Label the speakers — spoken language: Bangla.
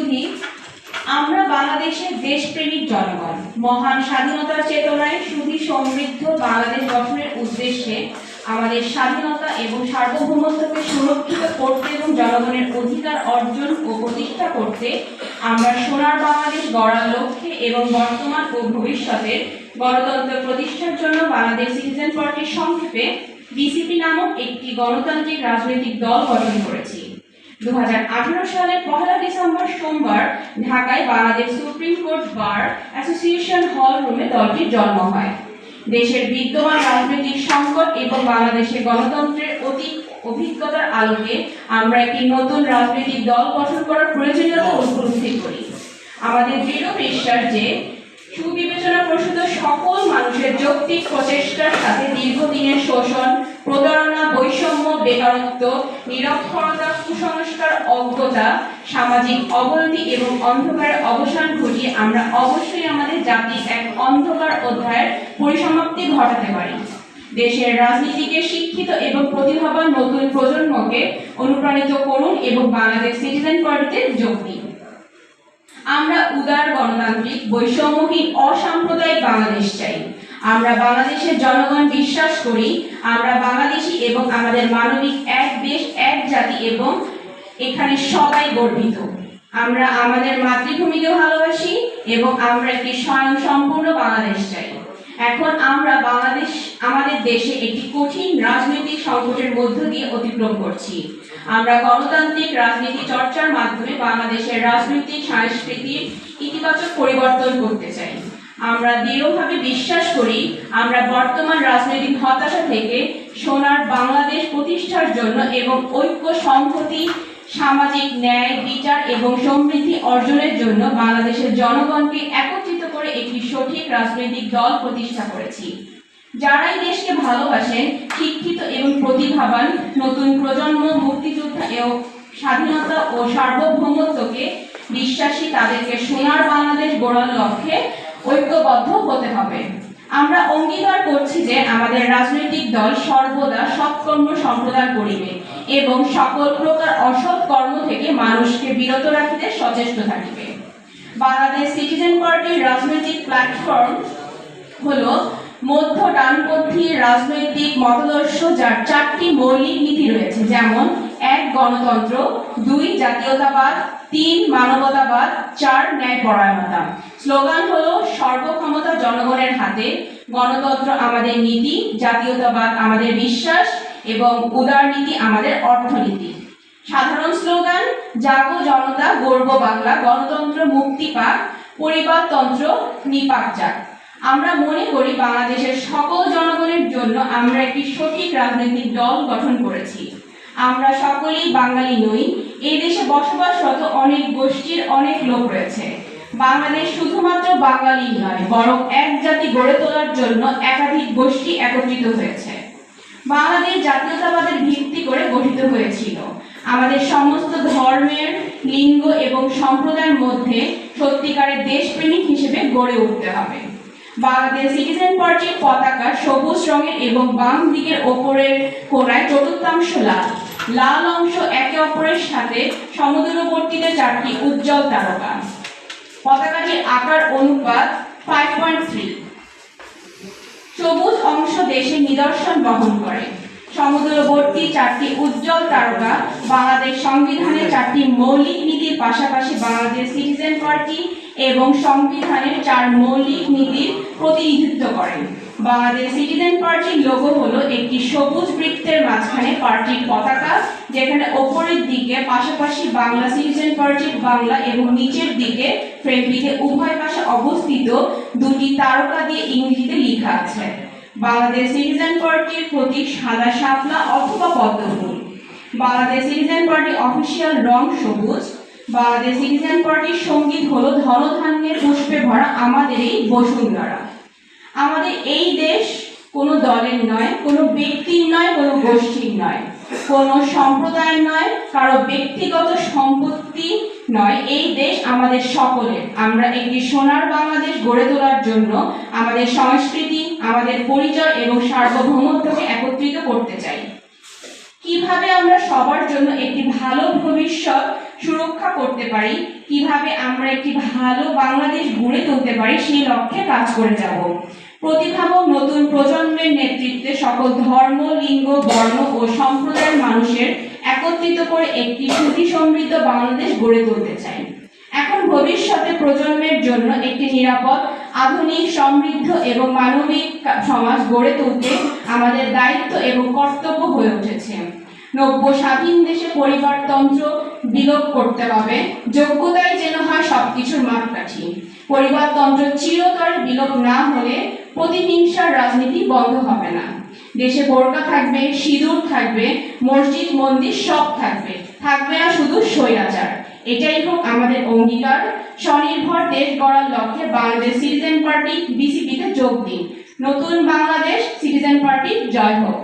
Speaker 1: উপস্থিতি, আমরা বাংলাদেশের দেশপ্রেমিক জনগণ মহান স্বাধীনতার চেতনায় সুধী সমৃদ্ধ বাংলাদেশ গঠনের উদ্দেশ্যে আমাদের স্বাধীনতা এবং সার্বভৌমত্বকে সুরক্ষিত করতে এবং জনগণের অধিকার অর্জন ও প্রতিষ্ঠা করতে আমরা সোনার বাংলাদেশ গড়ার লক্ষ্যে এবং বর্তমান ও ভবিষ্যতের গণতন্ত্র প্রতিষ্ঠার জন্য বাংলাদেশ সিটিজেন পার্টির সংক্ষেপে বিসিপি নামক একটি গণতান্ত্রিক রাজনৈতিক দল গঠন করেছি। 2018 সালের 1 ডিসেম্বর সোমবার ঢাকায় Bangladesh supreme court bar association হল রুমে দলটির জন্ম হয়। দেশের বিদ্যমান রাজনৈতিক সংকট এবং বাংলাদেশের গণতন্ত্রের অভিজ্ঞতার আলোকে আমরা একটি নতুন রাজনৈতিক দল গঠন করার প্রয়োজনীয়তা উপলব্ধি করি। আমাদের দৃঢ় বিশ্বাস যে সুবিবেচনা প্রসূত সকল মানুষের যৌক্তিক প্রচেষ্টার সাথে দীর্ঘদিনের শোষণ, প্রতারণা, বৈষম্য, বেকারত্ব, নিরক্ষরতা, কুসংস্কার, অজ্ঞতা, সামাজিক অবনতি এবং অন্ধকারের অবসান ঘটিয়ে আমরা অবশ্যই আমাদের জাতির এক অন্ধকার অধ্যায়ের পরিসমাপ্তি ঘটাতে পারি। দেশের রাজনীতিকে শিক্ষিত এবং প্রতিভাবান নতুন প্রজন্মকে অনুপ্রাণিত করুন এবং বাংলাদেশ সিটিজেন পার্টিতে যোগ দিন। আমরা উদার গণতান্ত্রিক বৈষম্যহীন অসাম্প্রদায়িক বাংলাদেশ চাই। আমরা বাংলাদেশের জনগণ বিশ্বাস করি আমরা বাংলাদেশী এবং আমাদের মানবিক এক দেশ এক জাতি এবং এখানে সবাই গর্বিত। আমরা আমাদের মাতৃভূমিকে ভালোবাসি এবং আমরা একটি স্বয়ংসম্পূর্ণ বাংলাদেশ চাই। এখন আমরা আমাদের দেশে একটি কঠিন রাজনৈতিক সংকটের মধ্য দিয়ে অতিক্রম করছি। আমরা গণতান্ত্রিক রাজনীতি চর্চার মাধ্যমে বাংলাদেশের রাজনৈতিক সংস্কৃতির ইতিবাচক পরিবর্তন করতে চাই। আমরা দৃঢ়ভাবে বিশ্বাস করি আমরা বর্তমান রাজনৈতিক হতাশা থেকে সোনার বাংলাদেশ প্রতিষ্ঠার জন্য এবং ঐক্য সংহতি, সামাজিক ন্যায়, বিচার এবং সমৃদ্ধি অর্জনের জন্য বাংলাদেশের জনগণকে একত্রিত করে একটি সঠিক রাজনৈতিক দল প্রতিষ্ঠা করেছি। যারাই দেশকে ভালোবাসেন, শিক্ষিত এবং প্রতিভাবান নতুন প্রজন্ম, মুক্তিযোদ্ধা এবং স্বাধীনতা ও সার্বভৌমত্বকে বিশ্বাসী, তাদেরকে সোনার বাংলাদেশ গড়ার লক্ষ্যে ঐক্যবদ্ধ হতে হবে। আমরা অঙ্গীকার করছি যে আমাদের রাজনৈতিক দল সর্বদা সৎকর্ম সম্প্রদান করিবে এবং সকল প্রকার অসৎ কর্ম থেকে মানুষকে বিরত রাখিতে সচেষ্ট থাকিবে। বাংলাদেশ সিটিজেন পার্টির রাজনৈতিক প্ল্যাটফর্ম হলো মধ্য ডানপন্থী রাজনৈতিক মতাদর্শ, যার 4টি মৌলিক নীতি রয়েছে, যেমন 1 গণতন্ত্র, 2 জাতীয়তাবাদ, 3 মানবতাবাদ, 4 ন্যায়পরায়ণতা। স্লোগান হলো সর্বক্ষমতা জনগণের হাতে, গণতন্ত্র আমাদের নীতি, জাতীয়তাবাদ আমাদের বিশ্বাস এবং উদারনীতি আমাদের অর্থনীতি। সাধারণ স্লোগান জাগো জনতা, গর্ব বাংলা, গণতন্ত্র মুক্তি পাক, পরিবারতন্ত্র নিপাক যাক। আমরা মনে করি বাংলাদেশের সকল জনগণের জন্য আমরা একটি সঠিক রাজনৈতিক দল গঠন করেছি। আমরা সকলেই বাঙালি নই। এই দেশে বসবাসরত অনেক গোষ্ঠীর অনেক লোক রয়েছে। বাংলাদেশ শুধুমাত্র বাঙালি নয়, বরং এক জাতি গড়ে তোলার জন্য একাধিক গোষ্ঠী একত্রিত হয়েছে। বাংলাদেশ জাতীয়তাবাদের ভিত্তি করে গঠিত হয়েছিল। আমাদের সমস্ত ধর্মের, লিঙ্গ এবং সম্প্রদায়ের মধ্যে সত্যিকারের দেশপ্রেমিক হিসেবে গড়ে উঠতে হবে। বাংলাদেশ সিটিজেন পার্টির পতাকা সবুজ রঙের এবং বাম দিকের ওপরের কোণায় চতুর্থাংশ লাল। লাল অংশ একে অপরের সাথে সমদূরবর্তীতে 4টি উজ্জ্বল তারকা। পতাকাটির আকার অনুপাত 5.3। সবুজ অংশ দেশের নিদর্শন বহন করে। সমদূরবর্তী 4টি উজ্জ্বল তারকা বাংলাদেশ সংবিধানের 4টি মৌলিক নীতির পাশাপাশি বাংলাদেশ সিটিজেন পার্টি এবং সংবিধানের 4 মৌলিক নীতির প্রতিনিধিত্ব করে। বাংলাদেশ সিটিজেন পার্টির লোগো হলো একটি সবুজ বৃত্তের মাঝখানে পার্টির পতাকা, যেখানে ওপরের দিকে পাশাপাশি বাংলা সিটিজেন পার্টির বাংলা এবং নিচের দিকে ফ্রেমটিতে উভয় পাশে অবস্থিত 2টি তারকা দিয়ে ইংরেজিতে লেখা আছে। বাংলাদেশ সিটিজেন পার্টির প্রতীক সাদা শাপলা অথবা পদ্মফুল। বাংলাদেশ সিটিজেন পার্টির অফিসিয়াল রং সবুজ। বাংলাদেশ সিটিজেন পার্টির সঙ্গীত হলো ধনধান্যের পুষ্পে ভরা আমাদের এই বসুন্ধরা। আমাদের এই দেশ কোনো দলের নয়, কোনো ব্যক্তির নয়, কোনো গোষ্ঠীর নয়, কোনো সম্প্রদায়ের নয়, কারো ব্যক্তিগত সম্পত্তি নয়। এই দেশ আমাদের সকলের। আমরা একটি সোনার বাংলাদেশ গড়ে তোলার জন্য আমাদের সংস্কৃতি, আমাদের পরিচয় এবং সার্বভৌমত্বকে একত্রিত করতে চাই। কিভাবে আমরা সবার জন্য একটি ভালো ভবিষ্যৎ সুরক্ষা করতে পারি, কিভাবে আমরা একটি ভালো বাংলাদেশ গড়ে তুলতে পারি, সেই লক্ষ্যে কাজ করে যাব। প্রতিভাবান নতুন প্রজন্মের নেতৃত্বে সকল ধর্ম, লিঙ্গ, বর্ণ ও সম্প্রদায়ের মানুষের একত্রিত করে একটি সুধী সমৃদ্ধ বাংলাদেশ গড়ে তুলতে চাই। এখন ভবিষ্যতে প্রজন্মের জন্য একটি নিরাপদ, আধুনিক, সমৃদ্ধ এবং মানবিক সমাজ গড়ে তুলতে আমাদের দায়িত্ব এবং কর্তব্য হয়ে উঠেছে। নব্য স্বাধীন দেশে পরিবারতন্ত্র বিলোপ করতে হবে, যোগ্যতাই যেন হয় সবকিছুর মাপকাঠি। পরিবারতন্ত্র চিরতরে বিলোপ না হলে প্রতিহিংসার রাজনীতি বন্ধ হবে না। দেশে বোরকা থাকবে, সিঁদুর থাকবে, মসজিদ মন্দির সব থাকবে, থাকবে না শুধু স্বৈরাচার। এটাই হোক আমাদের অঙ্গীকার। স্বনির্ভর দেশ গড়ার লক্ষ্যে বাংলাদেশ সিটিজেন পার্টি বিসিপিতে যোগ দিন। নতুন বাংলাদেশ সিটিজেন পার্টি জয় হোক।